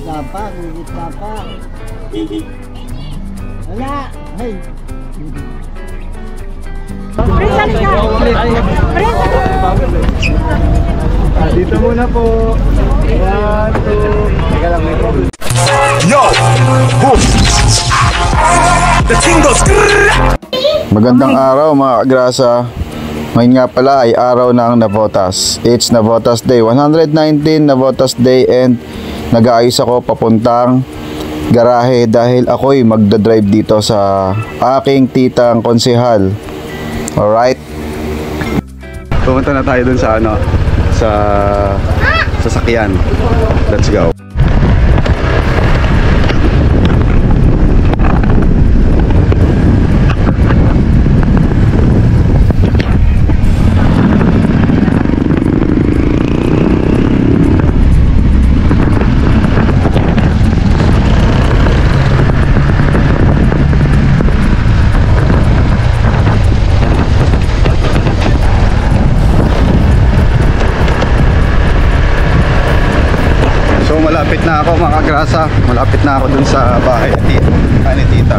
tapang, gigit tapang. Wala! Ay! Dito muna po. 1, 2. Teka lang, may problem. Yo! The king goes. Magandang araw mga kagrasa. Ngayon nga pala ay araw ng Navotas. It's Navotas Day 119 Navotas Day, and nag-aayos ako papuntang garahe dahil ako'y magdadrive dito sa aking titang konsehal. Alright? Pumunta na tayo dun sa sa sasakyan. Let's go. Malapit na ako mga kagrasa. Malapit na ako dun sa bahay ni tita.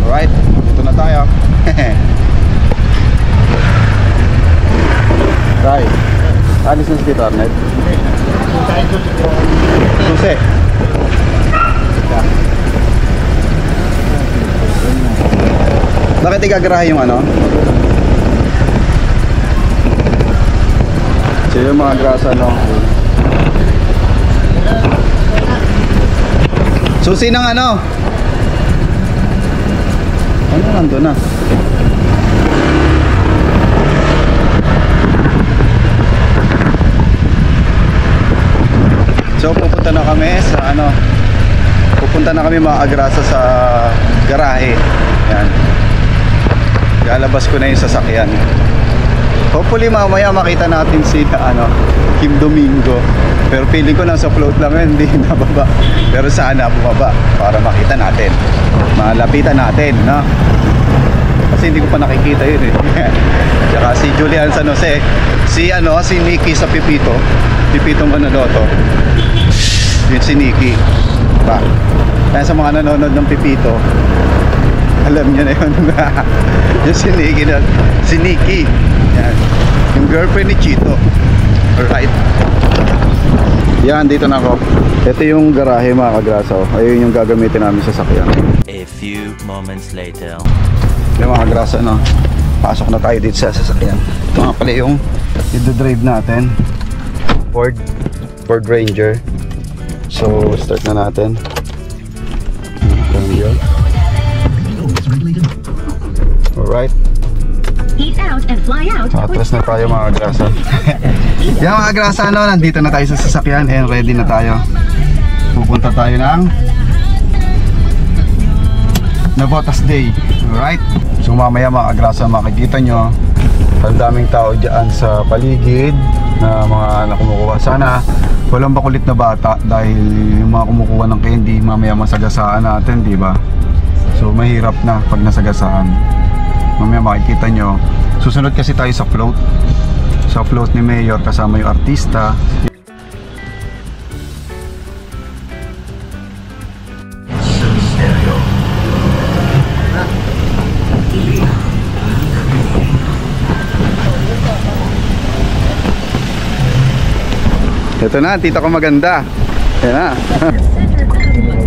Alright, dito na tayo. Right. Alis na si Tito Arnett. Susi. Bakit igagarahe yung So yung mga grasa susi ng ano nandun na. So pupunta na kami sa pupunta na kami mga agrasa sa garahe. Yan, lalabas ko na yung sasakyan. Hopefully mamaya makita natin si Kim Domingo. Pero feeling ko nasa float lang yun, hindi nababa. Pero sana bumaba para makita natin, malapitan natin, no? Kasi hindi ko pa nakikita yun eh. Tsaka si Julian San Jose, si Nikki sa Pipitong Manaloto. Yun si Nikki, diba? Kaya sa mga nanonood ng Pipito, alam niyo na yun. Yung si Nikki. Yan. Yung girlfriend ni Chito. Alright. Yan, dito na ako. Ito yung garahe mga kagrasa. Ayun yung gagamitin namin sa sakyan. A few moments later. Yung mga kagrasa, pasok na tayo dito sa sasakyan. Ito nga pala yung i-drive natin. Ford Ranger. So, start na natin. Alright. Eat out and fly out. Atras na tayo mga grasa. Yan mga grasa, nandito na tayo sa sasakyan and ready na tayo. Pupunta tayo ng Navotas Day. Alright. So mamaya mga grasa, makikita nyo ang daming tao dyan sa paligid na mga kumukuha. Sana walang bakulit na bata dahil yung mga kumukuha ng candy mamaya masagasaan natin, diba? So mahirap na pag nasagasaan. Mamaya makikita nyo. Susunod kasi tayo sa float. Sa float ni Mayor kasama yung artista. Ito na, tita ko maganda. Yan na.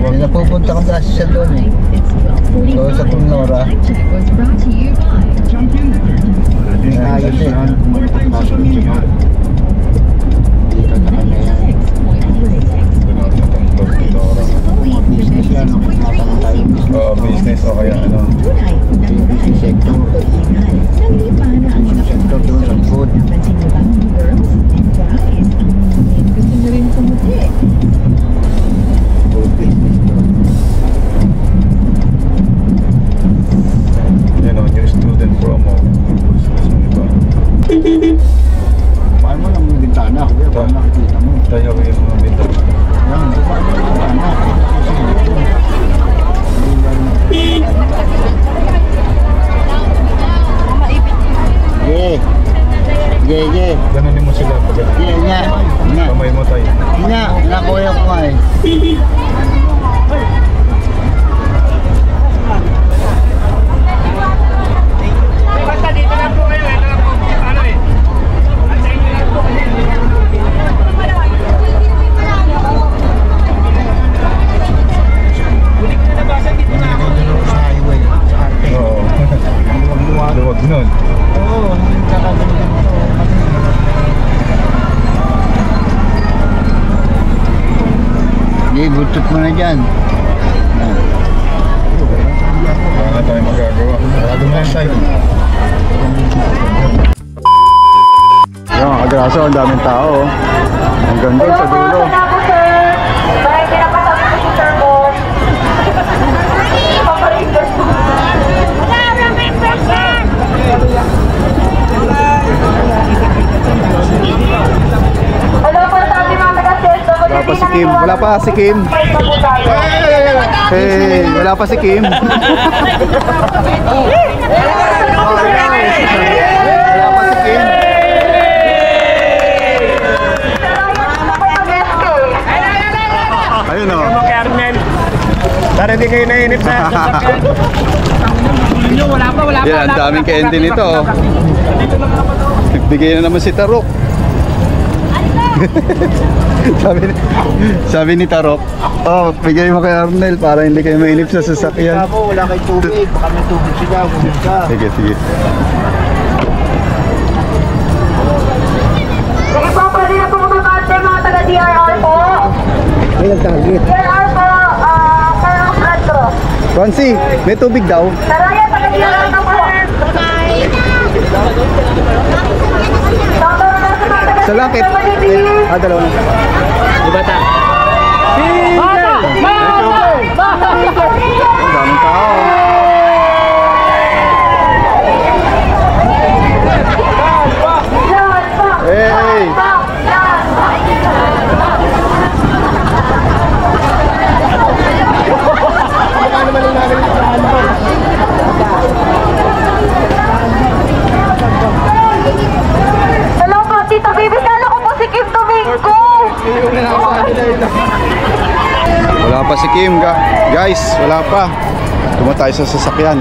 Huwag na pupunta ka sa doon eh. So sa Tumnora. Ayos eh. Dito na kanya yan. Business yan. Natanong tayo. Oo, business o kaya Business sector. Sector doon sa food. Gusto nyo rin kumuti. Food business doon. New student promo. Sige. Ganunin mo sila pag Sige, nga. Nga. kamay mo tayo. Nga. Nakuya ko nga eh. Oo. Luwag nun. Oo, hindi kakagaling ko. Hindi, butot mo na dyan. Wala na tayo magagawa. Sarado mo lang tayo. Yung mga kagraso, ang daming tao. Hanggang doon sa dulo. Wala pa si Kim. Wala pa si Kim. Hey, wala pa si Kim. Wala pa si Kim. Ayun o. Para di kayo nainip sa sasakyan. Wala pa. Yan, ang daming candy nito. Nagbigay na naman si Tarok. sabi ni Tarok, oh, bigay mo kay Arnel para hindi kayo mainip sa sasakyan. Wala kay tubig. Baka may tubig sila. Pumunta. Sige, sige. Sige po, pwede na po kumabante mga taga-DRR po. May nag-target. DRR po, Carlos Blanco. Ronsi, may tubig daw. Saraya, taga-DRR na po. Sa langit. Dalawa na. Bata! Ang daming tao. Hey! Hello po, Tito Baby. Kala ko po si Kim Domingo. Wala pa si Kim, guys. Wala pa. Tuma tayo sa sasakyan.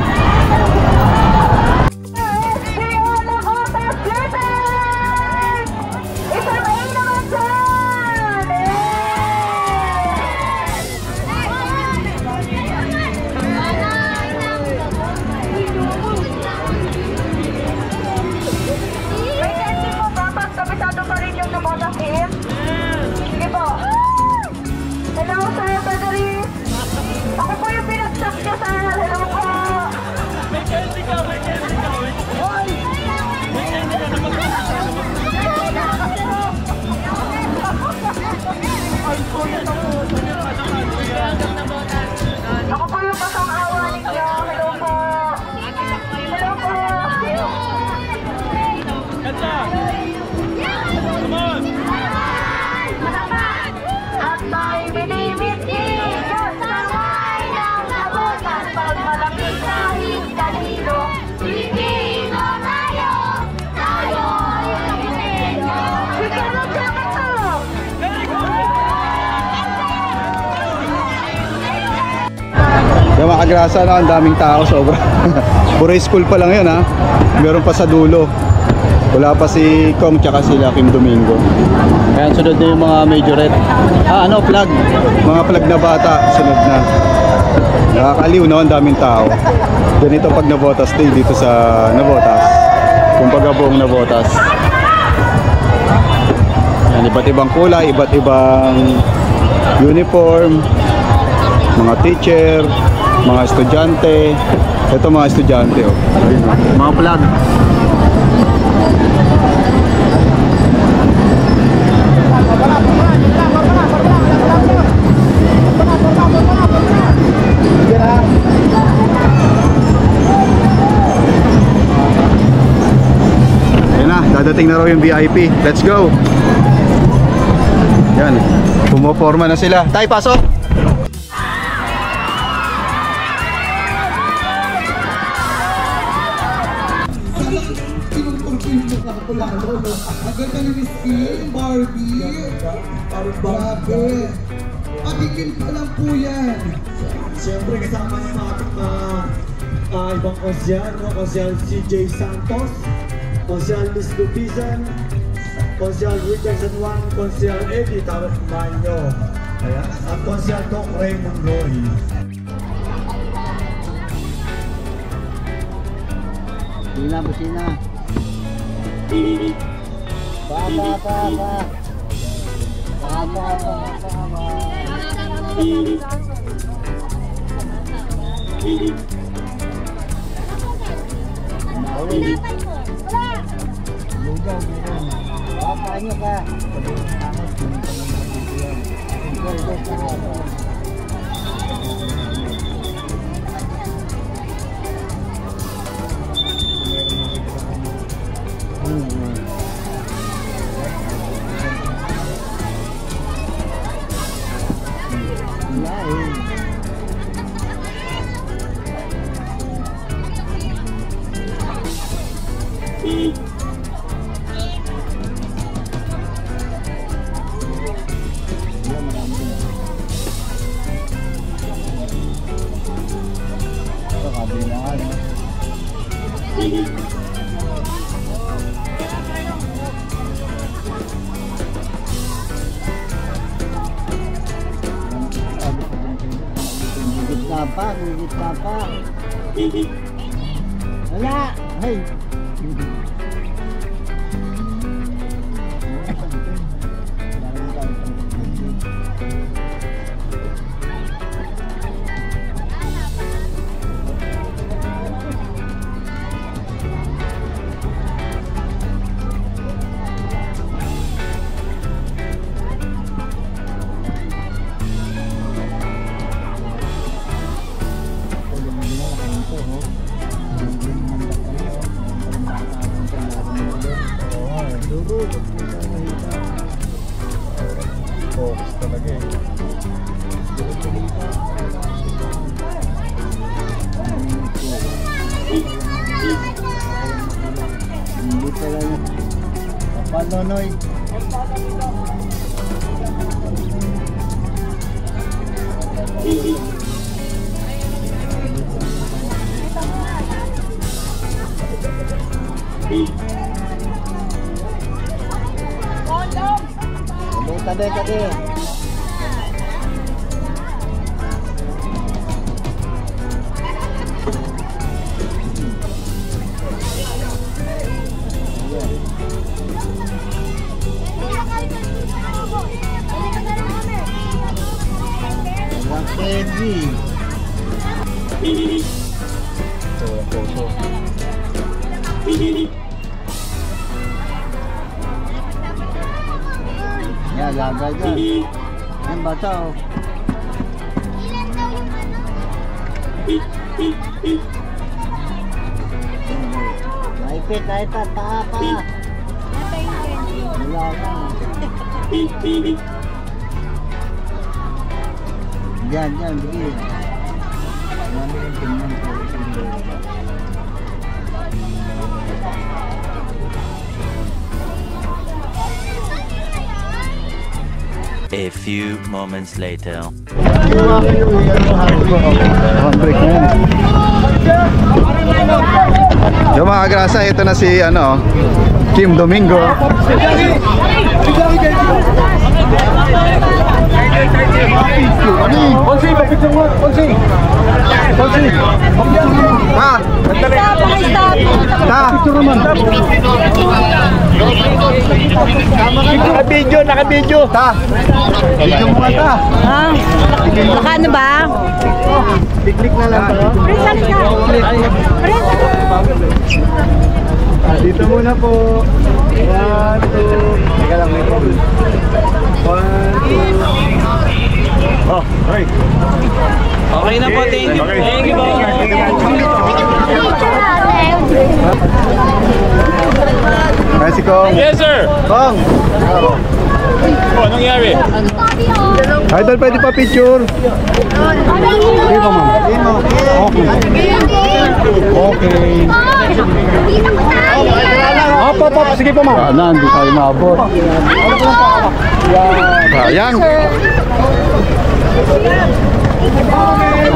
Hello, Sir Frederick. Ako po yung pinag-stop niya, Sir. Hello po. Ako po yung pasang-awa ninyo. Hello po. Hello po. At may binibiti Diyos na may nang nabutan. Pag malapit kahit kanino, Pilipino tayo. Tayo'y Pilipino. Sige na siya ka. Yung mga kagrasa na, ang daming tao, sobra. Puro school pa lang yun, ha. Meron pa sa dulo. Wala pa si Kong tsaka sila Kim Domingo. Kaya sunod na yung mga majorette. Flag. Mga flag na bata, sunod na. Nakakaliw, no? Ang daming tao. Ganito pag Navotas Day dito sa Navotas. Kumbaga buong Navotas. Yan, iba't ibang kulay, iba't ibang uniform, mga teacher, mga estudyante. Ito mga estudyante, oh. Ayun, oh. Mga flag. Ayan na, dadating na raw yung VIP. Let's go. Yan, pumoforma na sila. Tay, pasok! Tinutulpin mo ka pala. Ang ganda ni Miss Kim, Barbie. Grabe. Patikim pa lang po yan. Siyempre kasama niya ang ating ibang konsyal, no? Konsyal CJ Santos, konsyal Miss Lupizan, konsyal Richard San Juan, konsyal Eddie Tawag Manyo, at konsyal Doc Raymond Roy. Busina, busina. Paano ka? Gigit ka pa. Wala! Hey! Focus talaga eh. Hindi pala na. Papanonoy. Tabi, tabi. Ang heavy. Poso. Yan, lagay dyan. Yan, bata oh. Naipit, naipit, pa. Wala ka. Yan, bigil. Marami yung tingnan ko. A few moments later. Yung mga grasa, ito na si Kim Domingo. Ponsi, papicture mo. Ponsi. Ha? Ta. Picture naman. Naka-video. Ta. Video mo nga ta. Ano ba? Picnic na lang to. Dito muna po. 1, 2. Teka lang, may problem. 1, 2. Oh, right. Okay na po, thank you. Thank you po. Ay, si Kong. Yes, sir. Kong. Oh, anong nangyari? Idol, pwede pa picture? Okay pa, ma'am. Okay. Okay. Sige po, ma'am. Wala na, hindi tayo maabot. Sayang.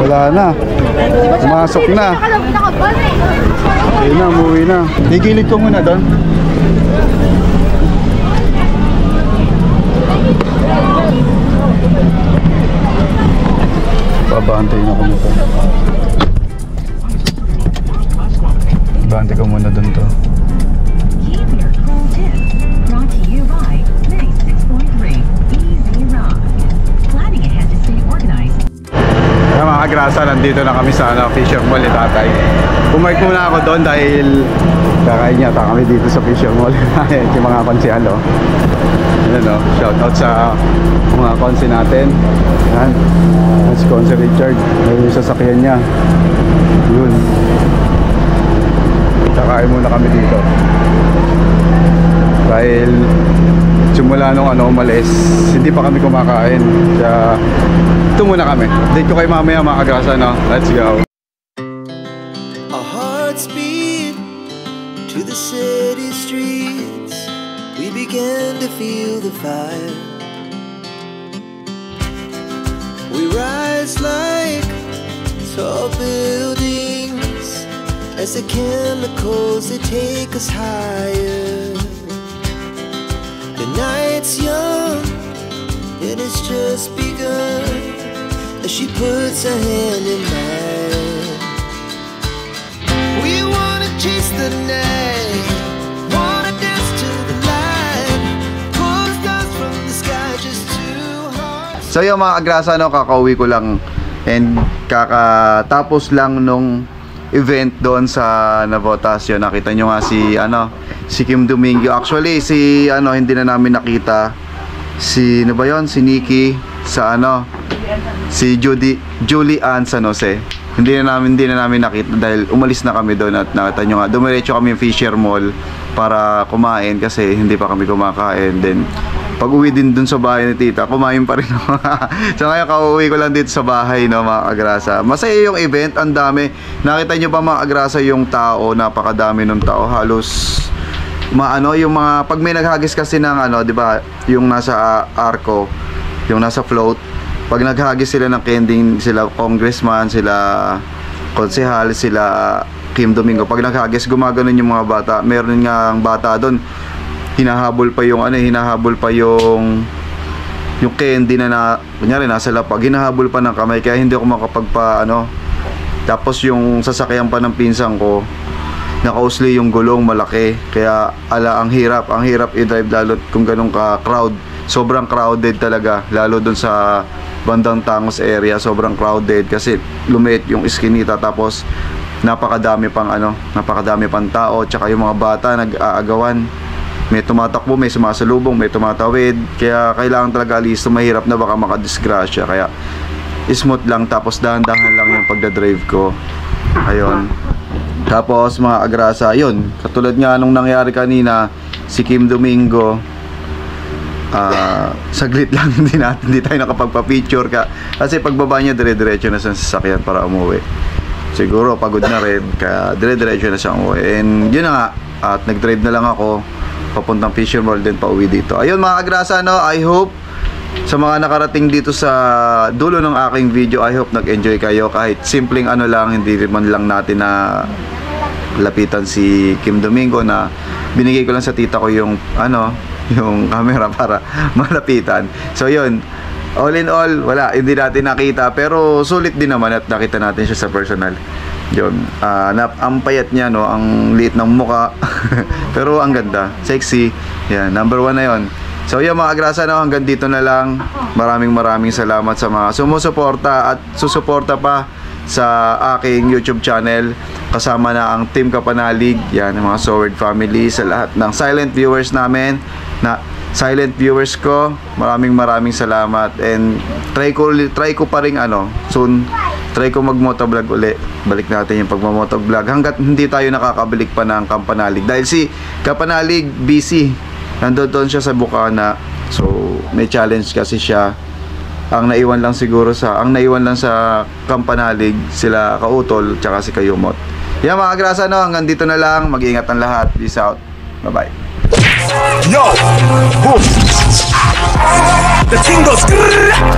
Wala na. Pumasok na. Ayun na, umuwi na. Higilid ko muna doon. Babantayin ako nito. Bante ko muna doon to. Brought to you by 96.3 Easy Rock. Planning ahead to stay organized. Kaya mga kagrasa, nandito na kami sa Fisher Mall ni tatay. Pumark muna ako doon dahil kakain yata kami dito sa Fisher Mall. Yung mga konsyal, oh. Ayan, oh. Shout out sa mga konsi natin. Ayan. Si Konsi Richard. Ayun yung sasakyan niya. Yun. Kakain muna kami dito. Dahil simula nung umalis, hindi pa kami kumakain. Kaya ito muna kami. Date ko kayo mamaya mga kagrasa, no? Let's go. Our hearts beat to the city streets. We began to feel the fire. We rise like tall buildings as the chemicals, they take us higher. The night's young and it's just begun as she puts her hand in mine. We wanna chase the night, wanna dance to the light, pull stars from the sky, just two hearts. So yung mga agrasa, no, kakauwi ko lang and kakatapos lang nung event doon sa Navotas. Yun, nakita nyo nga si Kim Domingo. Actually si hindi na namin nakita si si Nikki sa si Julie Ann San Jose. Hindi na namin nakita dahil umalis na kami doon at nakita nyo nga dumiretso kami yung Fisher Mall para kumain kasi hindi pa kami kumakain. Then pag uwi din dun sa bahay ni tita, kumain pa rin ako. So ngayon kauwi ko lang dito sa bahay, no, mga agrasa. Masaya yung event, ang dami. Nakita nyo ba mga agrasa yung tao? Napakadami ng tao. Halos yung mga pag may naghagis kasi ng di ba, yung nasa arco, yung nasa float, pag naghagis sila ng kending, sila congressman, sila konsehal, sila Kim Domingo, pag naghagis gumaganon yung mga bata. Meron nga ang bata doon, hinahabol pa yung yung candy na kunyari nasa lapag, hinahabol pa ng kamay, kaya hindi ako makapagpa tapos yung sasakyan pa ng pinsan ko, nakausli yung gulong malaki, kaya ang hirap i-drive lalo kung ganun ka crowd. Sobrang crowded talaga, lalo dun sa bandang Tangos area, sobrang crowded kasi lumiit yung iskinita, tapos napakadami pang tao, tsaka yung mga bata nag-aagawan. May tumatakbo, may sumasalubong, may tumatawid. Kaya kailangan talaga alisto, mahirap na baka makadisgrasya. Kaya smooth lang, tapos dahan-dahan lang yung pagdadrive ko. Ayun. Tapos mga agrasa, yun, katulad nga nung nangyari kanina, si Kim Domingo, saglit lang hindi tayo nakapagpa-picture kasi pagbaba niya dire-diretso na sa sasakyan para umuwi. Siguro pagod na rin, kaya dire-diretso na siya umuwi. And yun na nga, at nag-drive na lang ako papuntang Fisher Mall, din pa uwi dito. Ayun mga agrasa, I hope sa mga nakarating dito sa dulo ng aking video, I hope nag-enjoy kayo. Kahit simpleng lang, hindi man lang natin na lapitan si Kim Domingo, na binigay ko lang sa tita ko yung yung camera para malapitan. So yun, all in all, hindi natin nakita, pero sulit din naman at nakita natin siya sa personal. Yun, ang payat niya, ang liit ng muka pero ang ganda, sexy. Yan, number 1 na yun. So yan mga agrasa, hanggang dito na lang. Maraming salamat sa mga sumusuporta at susuporta pa sa aking YouTube channel. Kasama na ang Team Kapanalig, yan, mga Soward family, sa lahat ng silent viewers namin, silent viewers ko, maraming salamat. And try ko pa rin soon, try ko mag-motovlog uli. Balik natin yung pagmamotovlog hanggat hindi tayo nakakabalik pa ng Kapanalig, dahil si Kapanalig busy, nandoon siya sa Bukana. So may challenge kasi siya. Ang naiwan lang sa Kapanalig sila Kautol tsaka si Kayumot. Yan mga agrasa, hanggang dito na lang. Mag-iingat ang lahat. Peace out. Bye bye. Yo, boom. The thing goes.